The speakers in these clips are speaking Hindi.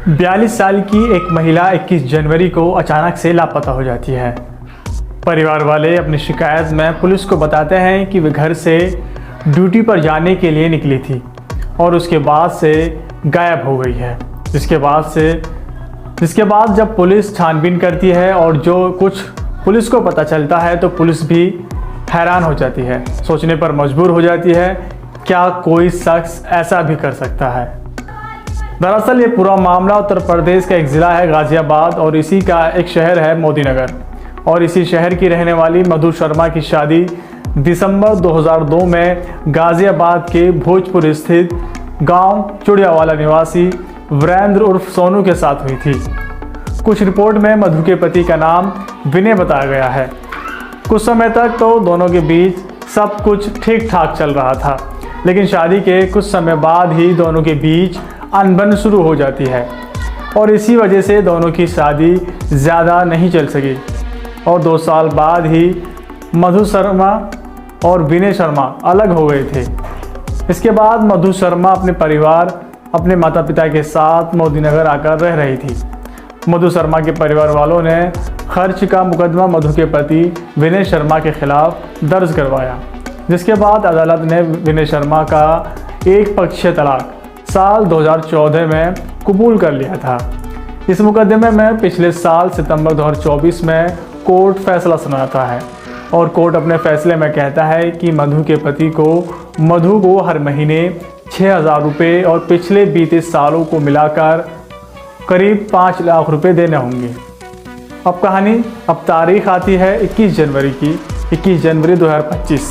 42 साल की एक महिला 21 जनवरी को अचानक से लापता हो जाती है। परिवार वाले अपनी शिकायत में पुलिस को बताते हैं कि वे घर से ड्यूटी पर जाने के लिए निकली थी और उसके बाद से गायब हो गई है। जिसके बाद जब पुलिस छानबीन करती है और जो कुछ पुलिस को पता चलता है तो पुलिस भी हैरान हो जाती है, सोचने पर मजबूर हो जाती है, क्या कोई शख्स ऐसा भी कर सकता है। दरअसल ये पूरा मामला उत्तर प्रदेश का एक ज़िला है गाज़ियाबाद और इसी का एक शहर है मोदीनगर और इसी शहर की रहने वाली मधु शर्मा की शादी दिसंबर 2002 में गाज़ियाबाद के भोजपुर स्थित गांव चुड़ियावाला निवासी वीरेंद्र उर्फ सोनू के साथ हुई थी। कुछ रिपोर्ट में मधु के पति का नाम विनय बताया गया है। कुछ समय तक तो दोनों के बीच सब कुछ ठीक ठाक चल रहा था, लेकिन शादी के कुछ समय बाद ही दोनों के बीच अनबन शुरू हो जाती है और इसी वजह से दोनों की शादी ज़्यादा नहीं चल सकी और 2 साल बाद ही मधु शर्मा और विनय शर्मा अलग हो गए थे। इसके बाद मधु शर्मा अपने परिवार, अपने माता पिता के साथ मोदीनगर आकर रह रही थी। मधु शर्मा के परिवार वालों ने खर्च का मुकदमा मधु के पति विनय शर्मा के खिलाफ दर्ज करवाया, जिसके बाद अदालत ने विनय शर्मा का एक पक्षीय तलाक साल 2014 में कबूल कर लिया था। इस मुकदमे में पिछले साल सितंबर 2024 में कोर्ट फैसला सुनाता है और कोर्ट अपने फैसले में कहता है कि मधु के पति को मधु को हर महीने 6,000 रुपये और पिछले बीते सालों को मिलाकर करीब 5 लाख रुपए देने होंगे। अब तारीख आती है 21 जनवरी 2025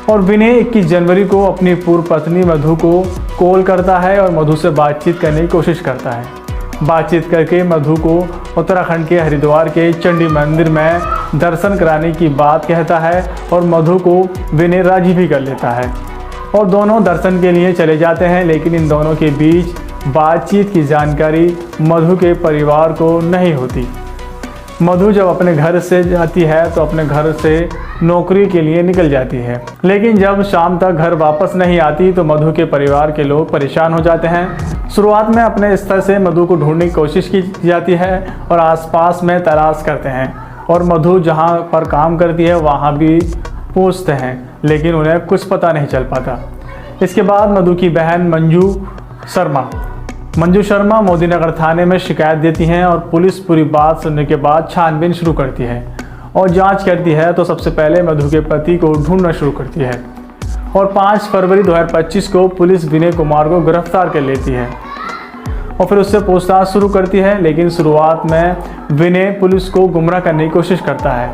और विनय 21 जनवरी को अपनी पूर्व पत्नी मधु को कॉल करता है और मधु से बातचीत करने की कोशिश करता है। बातचीत करके मधु को उत्तराखंड के हरिद्वार के चंडी मंदिर में दर्शन कराने की बात कहता है और मधु को विनय राजी भी कर लेता है और दोनों दर्शन के लिए चले जाते हैं। लेकिन इन दोनों के बीच बातचीत की जानकारी मधु के परिवार को नहीं होती। मधु जब अपने घर से जाती है तो अपने घर से नौकरी के लिए निकल जाती है, लेकिन जब शाम तक घर वापस नहीं आती तो मधु के परिवार के लोग परेशान हो जाते हैं। शुरुआत में अपने स्तर से मधु को ढूंढने की कोशिश की जाती है और आसपास में तलाश करते हैं और मधु जहां पर काम करती है वहां भी पूछते हैं, लेकिन उन्हें कुछ पता नहीं चल पाता। इसके बाद मधु की बहन मंजू शर्मा मोदीनगर थाने में शिकायत देती हैं और पुलिस पूरी बात सुनने के बाद छानबीन शुरू करती है और जांच करती है। तो सबसे पहले मधु के पति को ढूंढना शुरू करती है और 5 फरवरी 2025 को पुलिस विनय कुमार को गिरफ्तार कर लेती है और फिर उससे पूछताछ शुरू करती है। लेकिन शुरुआत में विनय पुलिस को गुमराह करने की कोशिश करता है,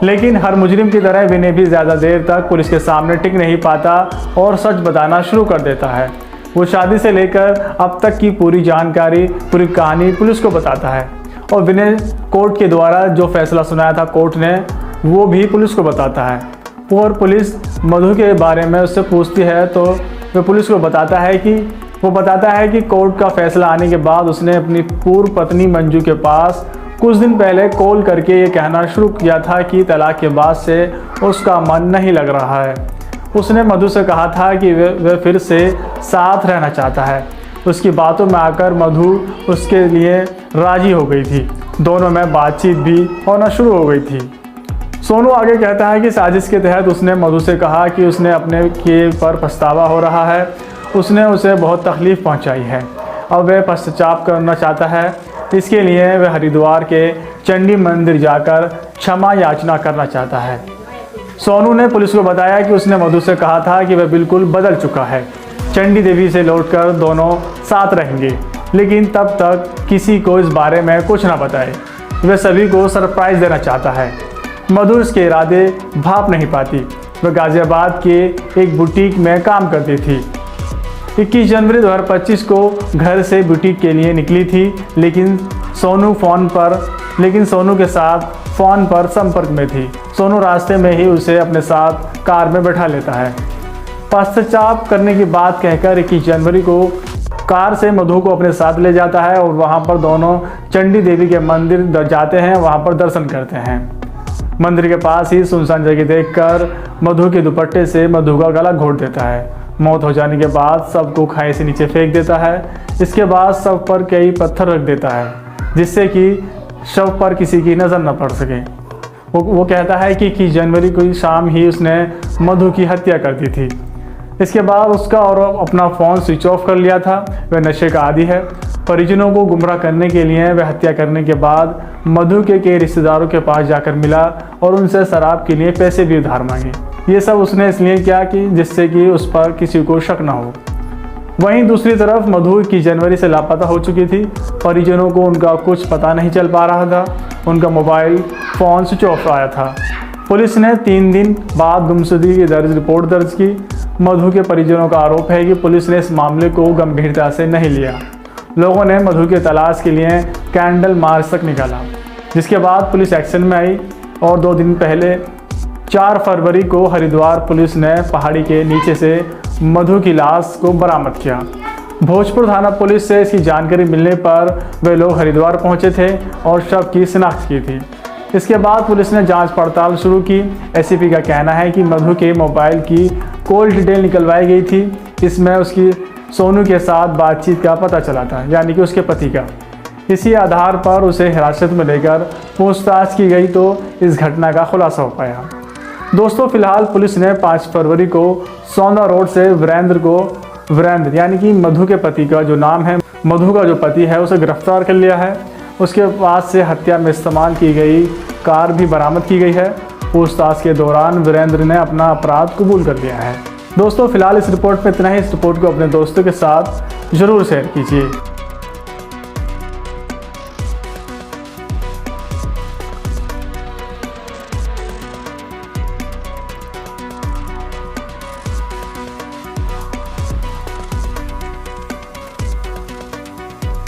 लेकिन हर मुजरिम की तरह विनय भी ज़्यादा देर तक पुलिस के सामने टिक नहीं पाता और सच बताना शुरू कर देता है। वो शादी से लेकर अब तक की पूरी जानकारी, पूरी कहानी पुलिस को बताता है और विनय कोर्ट के द्वारा जो फैसला सुनाया था कोर्ट ने, वो भी पुलिस को बताता है और पुलिस मधु के बारे में उससे पूछती है तो वह पुलिस को बताता है कि कोर्ट का फैसला आने के बाद उसने अपनी पूर्व पत्नी मंजू के पास कुछ दिन पहले कॉल करके ये कहना शुरू किया था कि तलाक के बाद से उसका मन नहीं लग रहा है। उसने मधु से कहा था कि वह फिर से साथ रहना चाहता है। उसकी बातों में आकर मधु उसके लिए राजी हो गई थी। दोनों में बातचीत भी होना शुरू हो गई थी। सोनू आगे कहता है कि साजिश के तहत उसने मधु से कहा कि उसने अपने किए पर पछतावा हो रहा है, उसने उसे बहुत तकलीफ़ पहुंचाई है, अब वह पश्चाताप करना चाहता है। इसके लिए वह हरिद्वार के चंडी मंदिर जाकर क्षमा याचना करना चाहता है। सोनू ने पुलिस को बताया कि उसने मधु से कहा था कि वह बिल्कुल बदल चुका है, चंडी देवी से लौटकर दोनों साथ रहेंगे, लेकिन तब तक किसी को इस बारे में कुछ ना बताए। वह सभी को सरप्राइज़ देना चाहता है। मधु इसके इरादे भाप नहीं पाती। वह गाज़ियाबाद के एक बुटीक में काम करती थी। 21 जनवरी 2025 को घर से बुटीक के लिए निकली थी, लेकिन सोनू के साथ फ़ोन पर संपर्क में थी। सोनू रास्ते में ही उसे अपने साथ कार में बैठा लेता है। पश्चाताप करने की बात कहकर 21 जनवरी को कार से मधु को अपने साथ ले जाता है और वहां पर दोनों चंडी देवी के मंदिर जाते हैं, वहां पर दर्शन करते हैं। मंदिर के पास ही सुनसान जगह देखकर मधु के दुपट्टे से मधु का गला घोट देता है मौत हो जाने के बाद शव को खाई से नीचे फेंक देता है। इसके बाद शव पर कई पत्थर रख देता है जिससे कि शव पर किसी की नज़र न पड़ सके। वो कहता है कि 21 जनवरी को शाम ही उसने मधु की हत्या कर दी थी। इसके बाद उसका और अपना फ़ोन स्विच ऑफ कर लिया था। वह नशे का आदी है। परिजनों को गुमराह करने के लिए वह हत्या करने के बाद मधु के कई रिश्तेदारों के पास जाकर मिला और उनसे शराब के लिए पैसे भी उधार मांगे। ये सब उसने इसलिए किया कि जिससे कि उस पर किसी को शक न हो। वहीं दूसरी तरफ मधु 21 जनवरी से लापता हो चुकी थी। परिजनों को उनका कुछ पता नहीं चल पा रहा था। उनका मोबाइल फ़ोन स्विच ऑफ आया था। पुलिस ने 3 दिन बाद गुमशुदगी की रिपोर्ट दर्ज की। मधु के परिजनों का आरोप है कि पुलिस ने इस मामले को गंभीरता से नहीं लिया। लोगों ने मधु की तलाश के लिए कैंडल मार्च तक निकाला, जिसके बाद पुलिस एक्शन में आई और 2 दिन पहले 4 फरवरी को हरिद्वार पुलिस ने पहाड़ी के नीचे से मधु की लाश को बरामद किया। भोजपुर थाना पुलिस से इसकी जानकारी मिलने पर वे लोग हरिद्वार पहुंचे थे और शव की शिनाख्त की थी। इसके बाद पुलिस ने जांच पड़ताल शुरू की। एसीपी का कहना है कि मधु के मोबाइल की कॉल डिटेल निकलवाई गई थी। इसमें उसकी सोनू के साथ बातचीत का पता चला था, यानी कि उसके पति का। इसी आधार पर उसे हिरासत में लेकर पूछताछ की गई तो इस घटना का खुलासा हो पाया। दोस्तों, फिलहाल पुलिस ने 5 फरवरी को सौंदा रोड से वीरेंद्र यानी कि मधु के पति का जो नाम है, मधु का जो पति है, उसे गिरफ्तार कर लिया है। उसके पास से हत्या में इस्तेमाल की गई कार भी बरामद की गई है। पूछताछ के दौरान वीरेंद्र ने अपना अपराध कबूल कर लिया है। दोस्तों, फिलहाल इस रिपोर्ट में इतना ही। इस रिपोर्ट को अपने दोस्तों के साथ ज़रूर शेयर कीजिए।